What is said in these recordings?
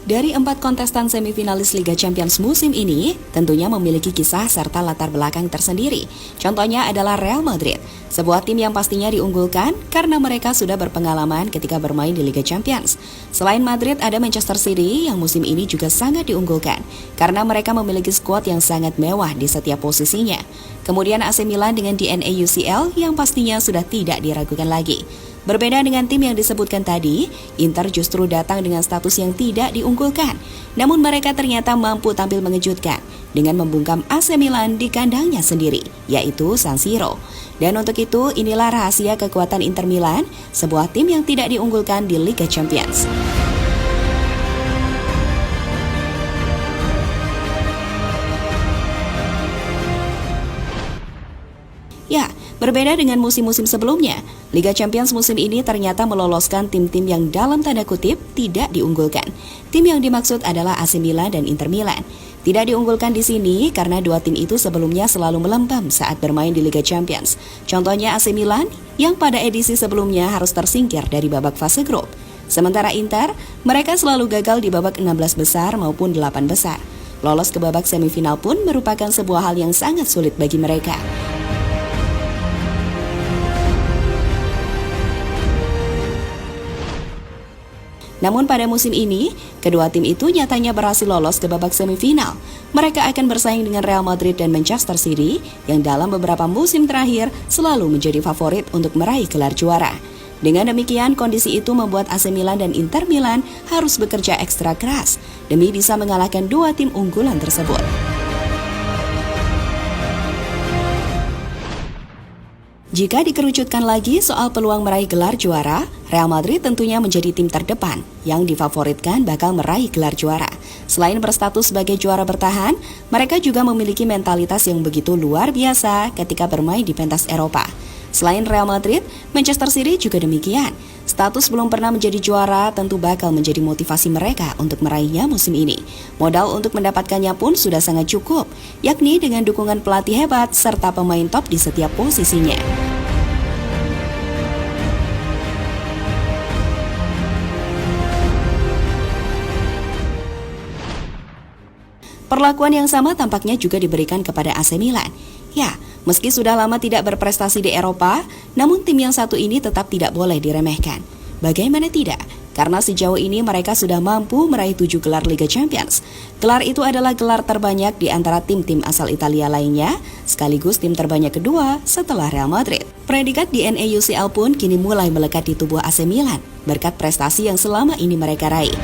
Dari 4 kontestan semifinalis Liga Champions musim ini, tentunya memiliki kisah serta latar belakang tersendiri. Contohnya adalah Real Madrid, sebuah tim yang pastinya diunggulkan karena mereka sudah berpengalaman ketika bermain di Liga Champions. Selain Madrid, ada Manchester City yang musim ini juga sangat diunggulkan karena mereka memiliki skuad yang sangat mewah di setiap posisinya. Kemudian AC Milan dengan DNA UCL yang pastinya sudah tidak diragukan lagi. Berbeda dengan tim yang disebutkan tadi, Inter justru datang dengan status yang tidak diunggulkan. Namun mereka ternyata mampu tampil mengejutkan dengan membungkam AC Milan di kandangnya sendiri, yaitu San Siro. Dan untuk itu, inilah rahasia kekuatan Inter Milan, sebuah tim yang tidak diunggulkan di Liga Champions. Ya, berbeda dengan musim-musim sebelumnya, Liga Champions musim ini ternyata meloloskan tim-tim yang dalam tanda kutip tidak diunggulkan. Tim yang dimaksud adalah AC Milan dan Inter Milan. Tidak diunggulkan di sini karena dua tim itu sebelumnya selalu melempem saat bermain di Liga Champions. Contohnya AC Milan yang pada edisi sebelumnya harus tersingkir dari babak fase grup. Sementara Inter, mereka selalu gagal di babak 16 besar maupun 8 besar. Lolos ke babak semifinal pun merupakan sebuah hal yang sangat sulit bagi mereka. Namun pada musim ini, kedua tim itu nyatanya berhasil lolos ke babak semifinal. Mereka akan bersaing dengan Real Madrid dan Manchester City yang dalam beberapa musim terakhir selalu menjadi favorit untuk meraih gelar juara. Dengan demikian, kondisi itu membuat AC Milan dan Inter Milan harus bekerja ekstra keras demi bisa mengalahkan dua tim unggulan tersebut. Jika dikerucutkan lagi soal peluang meraih gelar juara, Real Madrid tentunya menjadi tim terdepan yang difavoritkan bakal meraih gelar juara. Selain berstatus sebagai juara bertahan, mereka juga memiliki mentalitas yang begitu luar biasa ketika bermain di pentas Eropa. Selain Real Madrid, Manchester City juga demikian. Status belum pernah menjadi juara tentu bakal menjadi motivasi mereka untuk meraihnya musim ini. Modal untuk mendapatkannya pun sudah sangat cukup, yakni dengan dukungan pelatih hebat serta pemain top di setiap posisinya. Perlakuan yang sama tampaknya juga diberikan kepada AC Milan. Ya, meski sudah lama tidak berprestasi di Eropa, namun tim yang satu ini tetap tidak boleh diremehkan. Bagaimana tidak? Karena sejauh ini mereka sudah mampu meraih 7 gelar Liga Champions. Gelar itu adalah gelar terbanyak di antara tim-tim asal Italia lainnya, sekaligus tim terbanyak kedua setelah Real Madrid. Predikat DNA UCL pun kini mulai melekat di tubuh AC Milan, berkat prestasi yang selama ini mereka raih.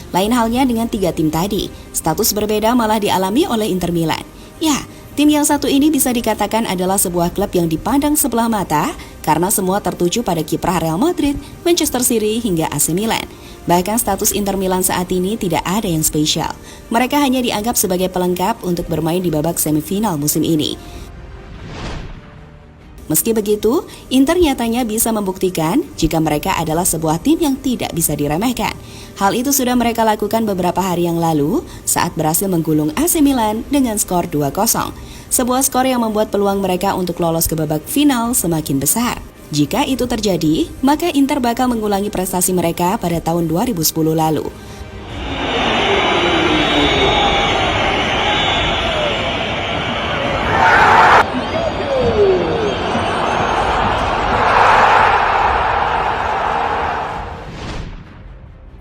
Lain halnya dengan 3 tim tadi, status berbeda malah dialami oleh Inter Milan. Ya, tim yang satu ini bisa dikatakan adalah sebuah klub yang dipandang sebelah mata karena semua tertuju pada kiprah Real Madrid, Manchester City hingga AC Milan. Bahkan status Inter Milan saat ini tidak ada yang spesial. Mereka hanya dianggap sebagai pelengkap untuk bermain di babak semifinal musim ini. Meski begitu, Inter nyatanya bisa membuktikan jika mereka adalah sebuah tim yang tidak bisa diremehkan. Hal itu sudah mereka lakukan beberapa hari yang lalu saat berhasil menggulung AC Milan dengan skor 2-0. Sebuah skor yang membuat peluang mereka untuk lolos ke babak final semakin besar. Jika itu terjadi, maka Inter bakal mengulangi prestasi mereka pada tahun 2010 lalu.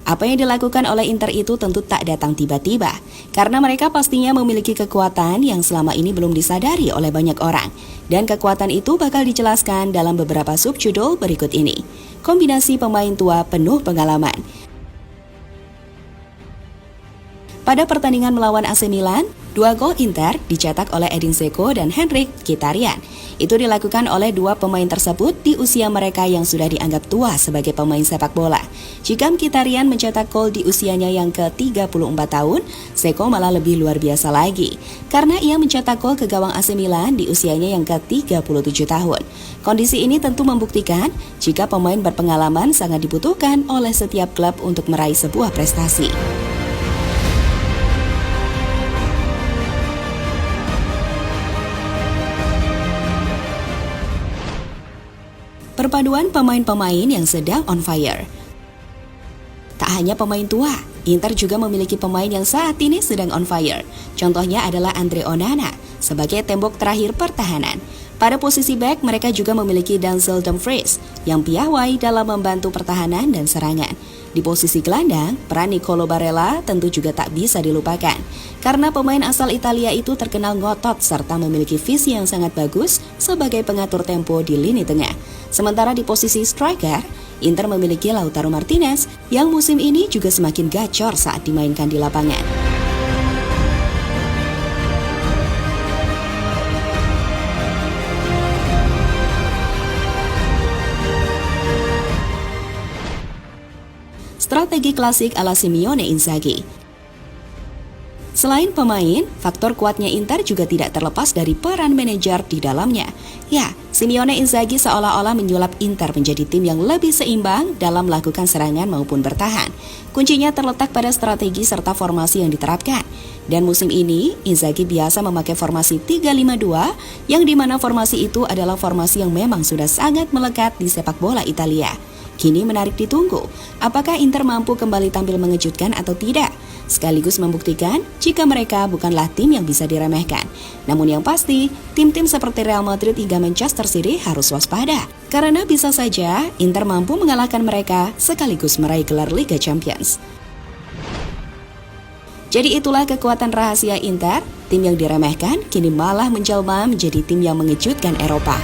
Apa yang dilakukan oleh Inter itu tentu tak datang tiba-tiba, karena mereka pastinya memiliki kekuatan yang selama ini belum disadari oleh banyak orang. Dan kekuatan itu bakal dijelaskan dalam beberapa subjudul berikut ini. Kombinasi pemain tua penuh pengalaman. Pada pertandingan melawan AC Milan, 2 gol Inter dicetak oleh Edin Dzeko dan Henrikh Mkhitaryan. Itu dilakukan oleh 2 pemain tersebut di usia mereka yang sudah dianggap tua sebagai pemain sepak bola. Jika Mkhitaryan mencetak gol di usianya yang ke-34 tahun, Dzeko malah lebih luar biasa lagi, karena ia mencetak gol ke gawang AC Milan di usianya yang ke-37 tahun. Kondisi ini tentu membuktikan jika pemain berpengalaman sangat dibutuhkan oleh setiap klub untuk meraih sebuah prestasi. perpaduan pemain-pemain yang sedang on fire. Tak hanya pemain tua, Inter juga memiliki pemain yang saat ini sedang on fire. Contohnya adalah Andre Onana sebagai tembok terakhir pertahanan. Pada posisi bek, mereka juga memiliki Denzel Dumfries yang piawai dalam membantu pertahanan dan serangan. Di posisi gelandang, peran Nicolo Barella tentu juga tak bisa dilupakan. Karena pemain asal Italia itu terkenal ngotot serta memiliki visi yang sangat bagus sebagai pengatur tempo di lini tengah. Sementara di posisi striker, Inter memiliki Lautaro Martinez yang musim ini juga semakin gacor saat dimainkan di lapangan. Strategi klasik ala Simeone Inzaghi. Selain pemain, faktor kuatnya Inter juga tidak terlepas dari peran manajer di dalamnya. Ya, Simeone Inzaghi seolah-olah menyulap Inter menjadi tim yang lebih seimbang dalam melakukan serangan maupun bertahan. Kuncinya terletak pada strategi serta formasi yang diterapkan. Dan musim ini, Inzaghi biasa memakai formasi 3-5-2, yang dimana formasi itu adalah formasi yang memang sudah sangat melekat di sepak bola Italia. Kini menarik ditunggu, apakah Inter mampu kembali tampil mengejutkan atau tidak? Sekaligus membuktikan jika mereka bukanlah tim yang bisa diremehkan. Namun yang pasti, tim-tim seperti Real Madrid hingga Manchester City harus waspada. Karena bisa saja Inter mampu mengalahkan mereka sekaligus meraih gelar Liga Champions. Jadi itulah kekuatan rahasia Inter, tim yang diremehkan kini malah menjelma menjadi tim yang mengejutkan Eropa.